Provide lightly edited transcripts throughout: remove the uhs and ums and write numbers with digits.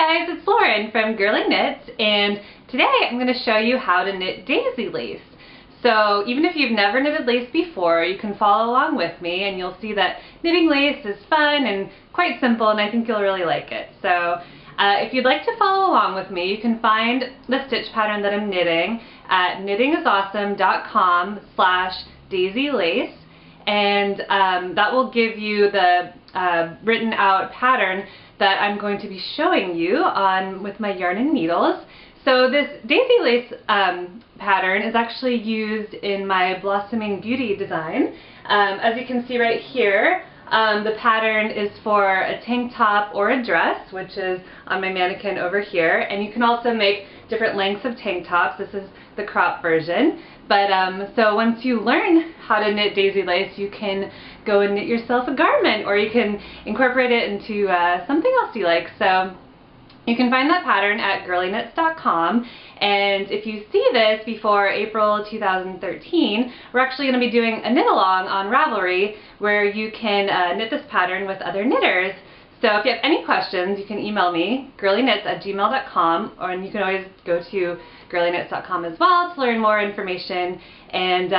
guys, it's Lauren from Girly Knits, and today I'm going to show you how to knit daisy lace. So even if you've never knitted lace before, you can follow along with me and you'll see that knitting lace is fun and quite simple, and I think you'll really like it. So if you'd like to follow along with me, you can find the stitch pattern that I'm knitting at knittingisawesome.com/daisylace, and that will give you the written out pattern that I'm going to be showing you on with my yarn and needles. So this daisy lace pattern is actually used in my Blossoming Beauty design. As you can see right here, the pattern is for a tank top or a dress, which is on my mannequin over here, and you can also make different lengths of tank tops. This is the crop version. But so once you learn how to knit daisy lace, you can go and knit yourself a garment, or you can incorporate it into something else you like. So you can find that pattern at girlyknits.com, and if you see this before April 2013, we're actually going to be doing a knit along on Ravelry where you can knit this pattern with other knitters. So if you have any questions, you can email me, girlyknits@gmail.com, or you can always go to girlyknits.com as well to learn more information. And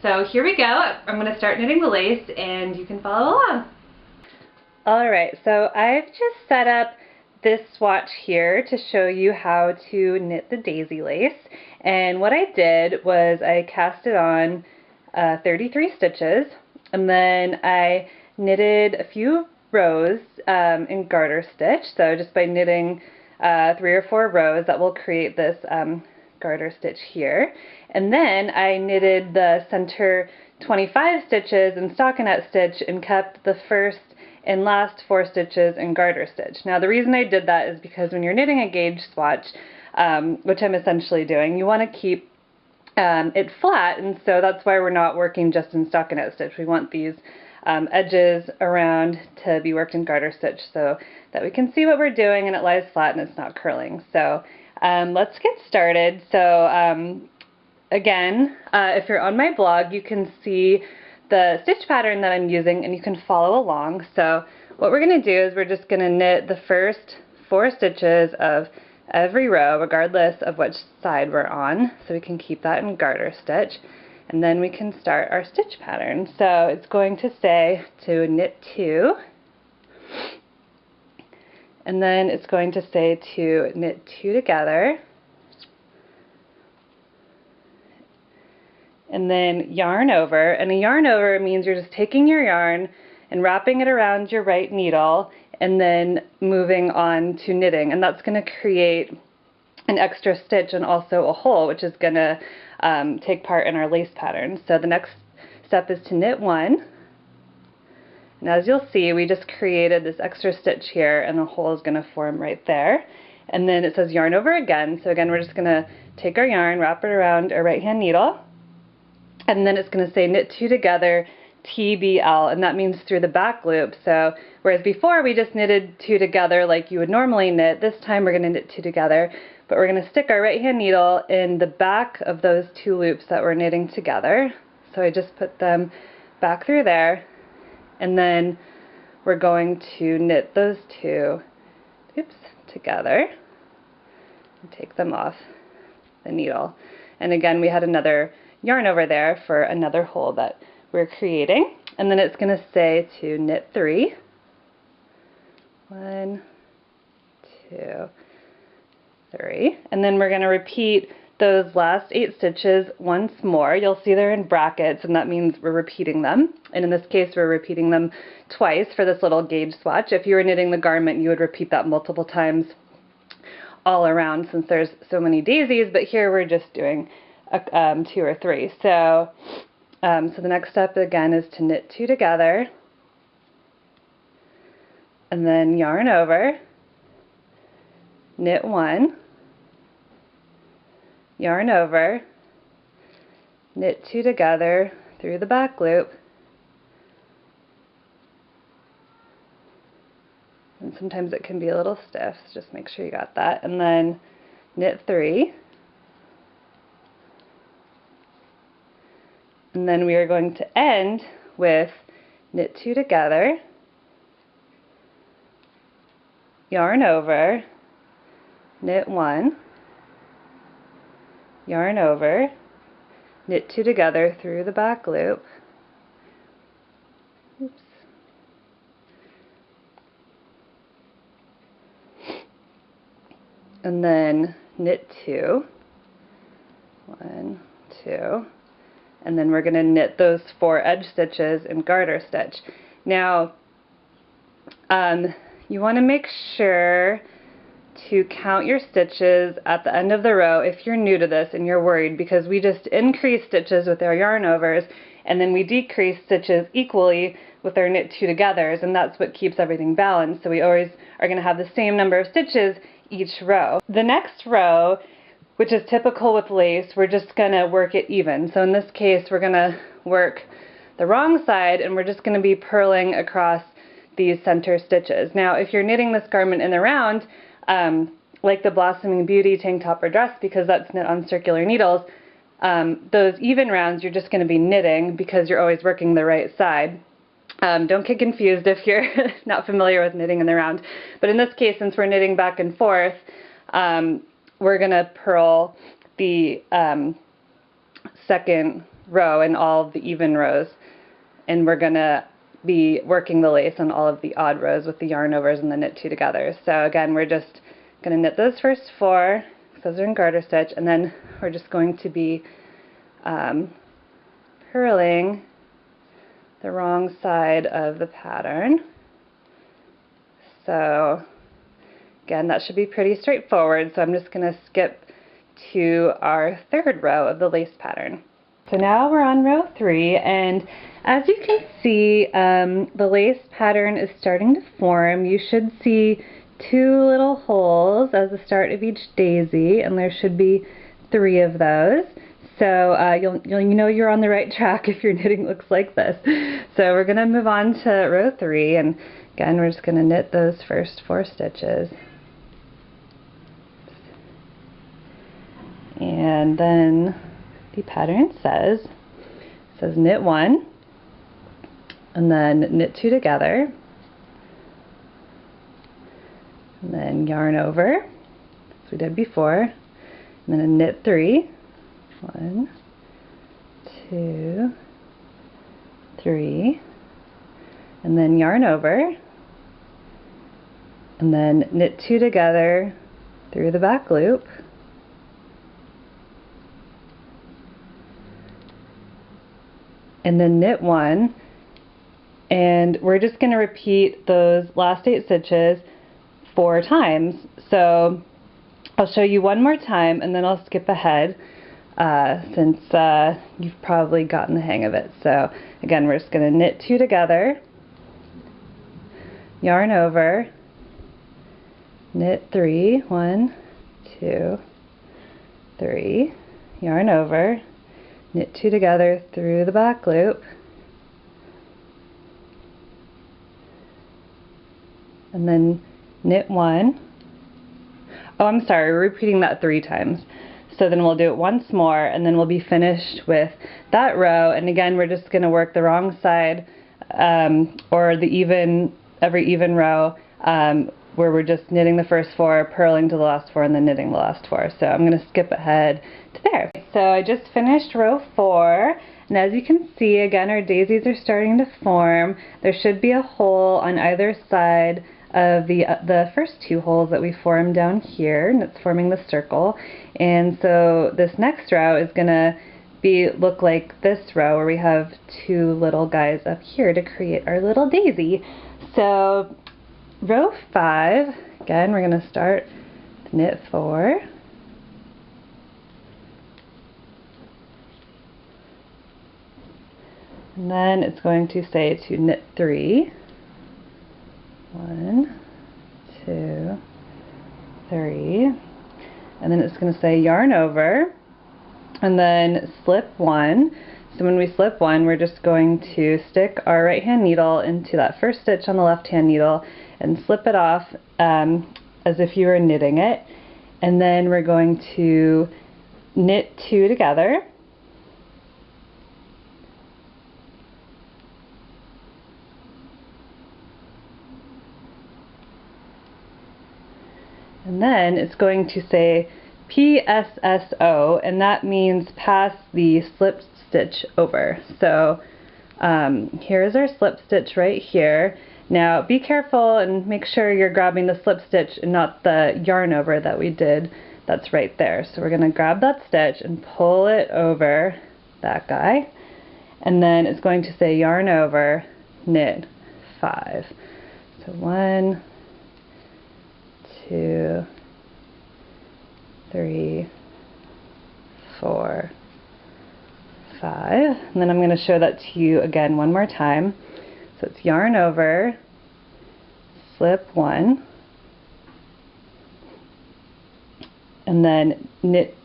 so here we go. I'm going to start knitting the lace and you can follow along. Alright, so I've just set up this swatch here to show you how to knit the daisy lace. And what I did was I cast it on 33 stitches, and then I knitted a few rows in garter stitch. So just by knitting 3 or 4 rows, that will create this garter stitch here. And then I knitted the center 25 stitches in stockinette stitch and kept the first and last 4 stitches in garter stitch. Now the reason I did that is because when you're knitting a gauge swatch, which I'm essentially doing, you want to keep it flat, and so that's why we're not working just in stockinette stitch. We want these edges around to be worked in garter stitch so that we can see what we're doing and it lies flat and it's not curling. So let's get started. So again, if you're on my blog, you can see the stitch pattern that I'm using and you can follow along. So what we're going to do is we're just going to knit the first 4 stitches of every row regardless of which side we're on, so we can keep that in garter stitch, and then we can start our stitch pattern. So it's going to say to knit 2, and then it's going to say to knit 2 together, and then yarn over. And a yarn over means you're just taking your yarn and wrapping it around your right needle and then moving on to knitting, and that's going to create an extra stitch and also a hole, which is going to take part in our lace pattern. So the next step is to knit 1, and as you'll see, we just created this extra stitch here and the hole is going to form right there. And then it says yarn over again, so again we're just going to take our yarn, wrap it around our right hand needle, and then it's going to say knit 2 together, TBL, and that means through the back loop. So whereas before we just knitted 2 together like you would normally knit, this time we're going to knit 2 together, but we're going to stick our right hand needle in the back of those 2 loops that we're knitting together. So I just put them back through there, and then we're going to knit those 2 together and take them off the needle. And again, we had another yarn over there for another hole that we're creating, and then it's going to say to knit 3, 1, 2, 3, and then we're going to repeat those last 8 stitches once more. You'll see they're in brackets, and that means we're repeating them, and in this case we're repeating them twice for this little gauge swatch. If you were knitting the garment, you would repeat that multiple times all around since there's so many daisies, but here we're just doing 2 or 3. So so the next step again is to knit 2 together, and then yarn over, knit 1, yarn over, knit 2 together through the back loop, and sometimes it can be a little stiff, so just make sure you got that, and then knit 3, and then we are going to end with knit 2 together, yarn over, knit 1, yarn over, knit 2 together through the back loop. Oops. And then knit 2, 1, 2, and then we're going to knit those 4 edge stitches and garter stitch. Now, you want to make sure to count your stitches at the end of the row if you're new to this and you're worried, because we just increase stitches with our yarn overs and then we decrease stitches equally with our knit 2 togethers, and that's what keeps everything balanced. So we always are going to have the same number of stitches each row. The next row, which is typical with lace, we're just going to work it even. So in this case, we're going to work the wrong side and we're just going to be purling across these center stitches. Now, if you're knitting this garment in the round, like the Blossoming Beauty tank top or dress, because that's knit on circular needles, those even rounds you're just going to be knitting because you're always working the right side. Don't get confused if you're not familiar with knitting in the round. But in this case, since we're knitting back and forth, we're going to purl the second row in all of the even rows. And we're going to be working the lace on all of the odd rows with the yarn overs and the knit 2 together. So again, we're just going to knit those first 4, those are in garter stitch, and then we're just going to be purling the wrong side of the pattern. So again, that should be pretty straightforward, so I'm just going to skip to our 3rd row of the lace pattern. So now we're on row 3, and as you can see, the lace pattern is starting to form. You should see 2 little holes as the start of each daisy, and there should be 3 of those. So you know you're on the right track if your knitting looks like this. So we're going to move on to row 3, and again we're just going to knit those first 4 stitches. And then the pattern says knit 1, and then knit 2 together, and then yarn over, as we did before, and then a knit 3, 1, 2, 3, and then yarn over, and then knit 2 together through the back loop, and then knit 1, and we're just going to repeat those last 8 stitches 4 times. So I'll show you one more time and then I'll skip ahead since you've probably gotten the hang of it. So again, we're just going to knit 2 together, yarn over, knit 3, 1, 2, 3, yarn over, knit 2 together through the back loop, and then knit 1. Oh, I'm sorry, we're repeating that 3 times. So then we'll do it once more, and then we'll be finished with that row. And again, we're just going to work the wrong side, or the every even row, where we're just knitting the first 4, purling to the last 4, and then knitting the last 4. So I'm going to skip ahead to there. So I just finished row 4, and as you can see, again, our daisies are starting to form. There should be a hole on either side of the first 2 holes that we formed down here, and it's forming the circle. And so this next row is going to look like this row, where we have 2 little guys up here to create our little daisy. So row 5, again, we're going to start knit 4, and then it's going to say to knit 3, 1, 2, 3, and then it's going to say yarn over, and then slip 1. So when we slip 1, we're just going to stick our right hand needle into that first stitch on the left hand needle and slip it off as if you were knitting it, and then we're going to knit 2 together, And then it's going to say PSSO, and that means pass the slip stitch over. So here's our slip stitch right here. Now be careful and make sure you're grabbing the slip stitch and not the yarn over that we did. That's right there. So we're going to grab that stitch and pull it over that guy. And then it's going to say yarn over, knit 5. So 1, 2, 3, 4, 5. And then I'm going to show that to you again one more time. So it's yarn over, slip 1, and then knit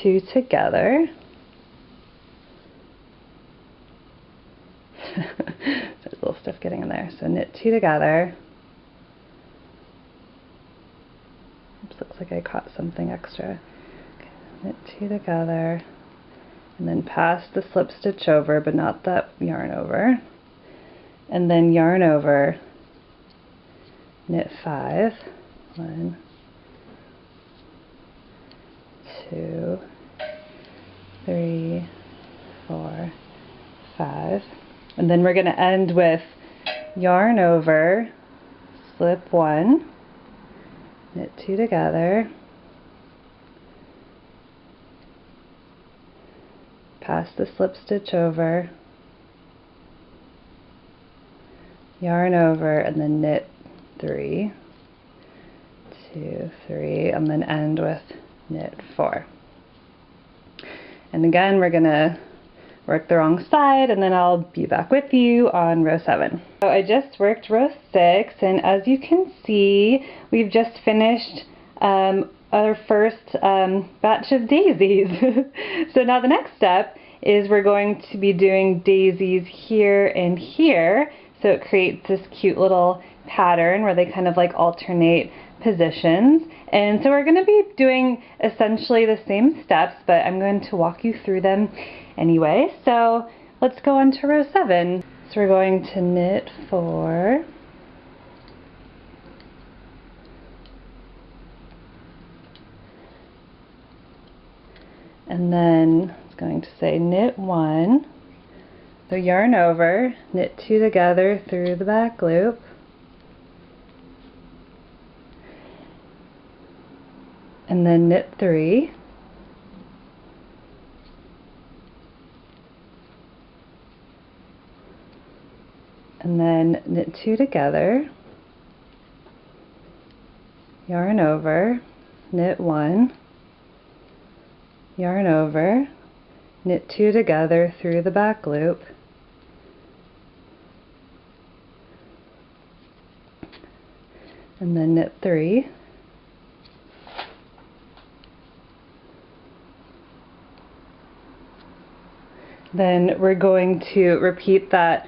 2 together. There's a little stuff getting in there. So knit 2 together. Oops, looks like I caught something extra. Okay, knit 2 together, and then pass the slip stitch over, but not that yarn over. And then yarn over, knit 5. 1, 2, 3, 4, 5. And then we're going to end with yarn over, slip 1, knit 2 together, pass the slip stitch over, yarn over, and then knit 3, 2, 3, and then end with knit 4. And again, we're going to work the wrong side, and then I'll be back with you on row 7. So I just worked row 6, and as you can see, we've just finished our first batch of daisies. So now the next step is we're going to be doing daisies here and here, so it creates this cute little pattern where they kind of like alternate positions. And so we're going to be doing essentially the same steps, but I'm going to walk you through them anyway. So let's go on to row 7. So we're going to knit 4, and then it's going to say knit 1, so yarn over, knit 2 together through the back loop, and then knit 3, and then knit 2 together, yarn over, knit 1, yarn over, knit 2 together through the back loop, and then knit 3, then we're going to repeat that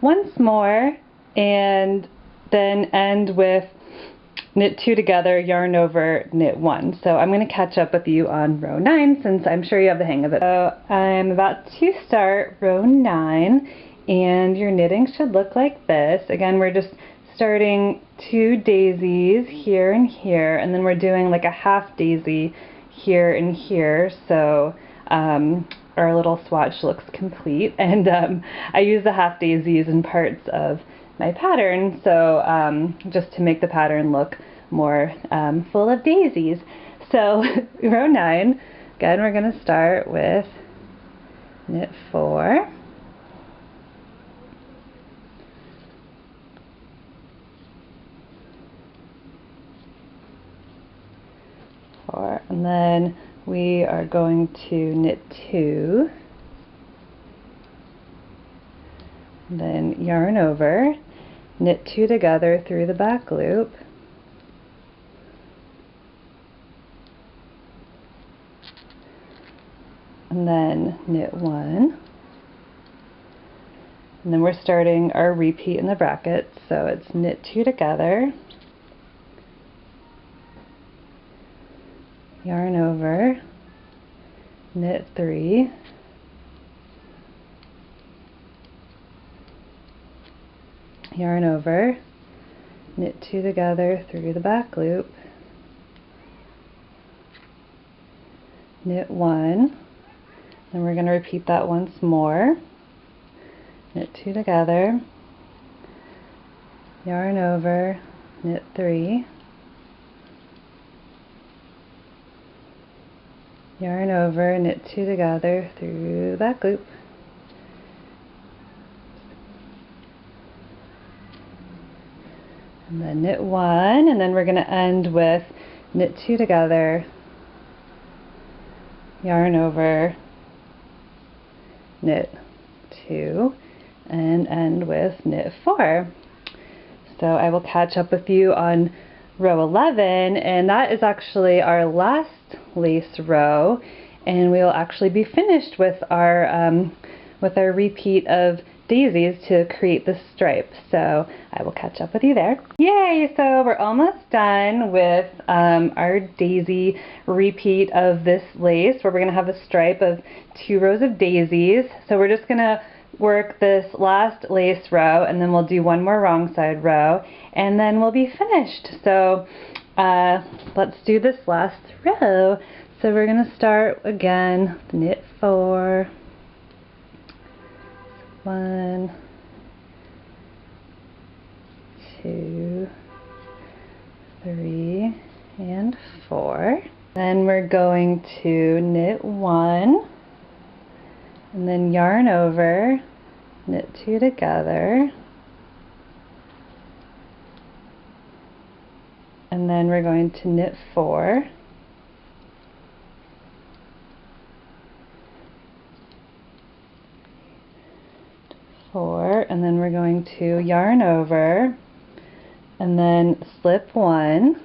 once more and then end with knit 2 together, yarn over, knit 1. So I'm going to catch up with you on row 9 since I'm sure you have the hang of it. So I'm about to start row 9, and your knitting should look like this. Again, we're just starting 2 daisies here and here, and then we're doing like a half daisy here and here. So our little swatch looks complete, and I use the half daisies in parts of my pattern, so just to make the pattern look more full of daisies. So row 9, again we're going to start with knit 4, and then we are going to knit 2, then yarn over, knit 2 together through the back loop, and then knit 1, and then we're starting our repeat in the brackets, so it's knit 2 together, yarn over, knit 3, yarn over, knit 2 together through the back loop, knit 1, then we're going to repeat that once more, knit 2 together, yarn over, knit 3, yarn over, knit 2 together through the back loop, and then knit 1, and then we're going to end with knit 2 together, yarn over, knit 2, and end with knit 4. So I will catch up with you on row 11, and that is actually our last lace row, and we will actually be finished with our repeat of daisies to create the stripe. So I will catch up with you there. Yay! So we're almost done with our daisy repeat of this lace, where we're going to have a stripe of 2 rows of daisies. So we're just going to work this last lace row, and then we'll do one more wrong side row, and then we'll be finished. So let's do this last row. So we're going to start again, knit 4, 1, 2, 3, and 4. Then we're going to knit 1, and then yarn over, knit 2 together, and then we're going to knit 4, and then we're going to yarn over, and then slip 1,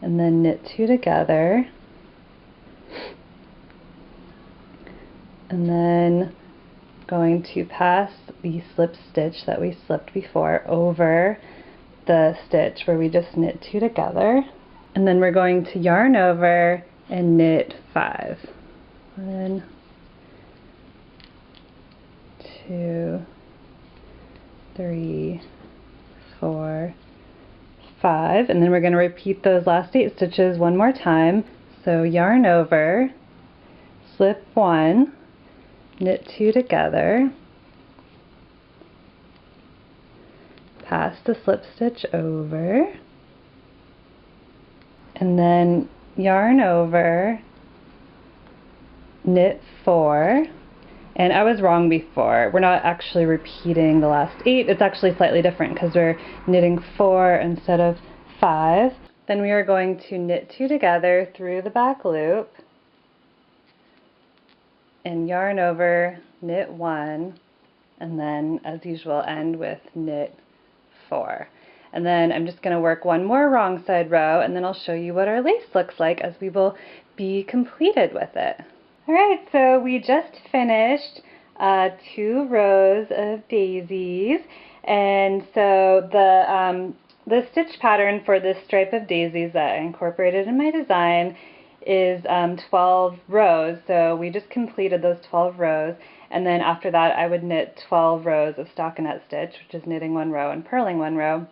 and then knit 2 together, and then going to pass the slip stitch that we slipped before over the stitch where we just knit 2 together, and then we're going to yarn over and knit 5. 1, 2, 3, 4, 5, and then we're going to repeat those last 8 stitches one more time. So yarn over, slip 1, knit 2 together, pass the slip stitch over, and then yarn over, knit 4, and I was wrong before. We're not actually repeating the last 8. It's actually slightly different because we're knitting 4 instead of 5. Then we are going to knit 2 together through the back loop, and yarn over, knit 1, and then as usual end with knit 4. And then I'm just going to work one more wrong side row, and then I'll show you what our lace looks like as we will be completed with it. Alright, so we just finished 2 rows of daisies, and so the stitch pattern for this stripe of daisies that I incorporated in my design is 12 rows. So we just completed those 12 rows, and then after that I would knit 12 rows of stockinette stitch, which is knitting 1 row and purling 1 row,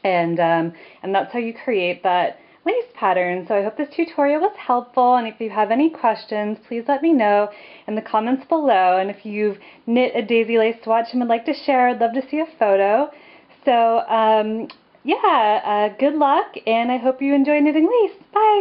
and that's how you create that lace pattern. So I hope this tutorial was helpful, and if you have any questions, please let me know in the comments below. And if you've knit a daisy lace swatch and would like to share, I'd love to see a photo. So yeah, good luck, and I hope you enjoy knitting lace. Bye!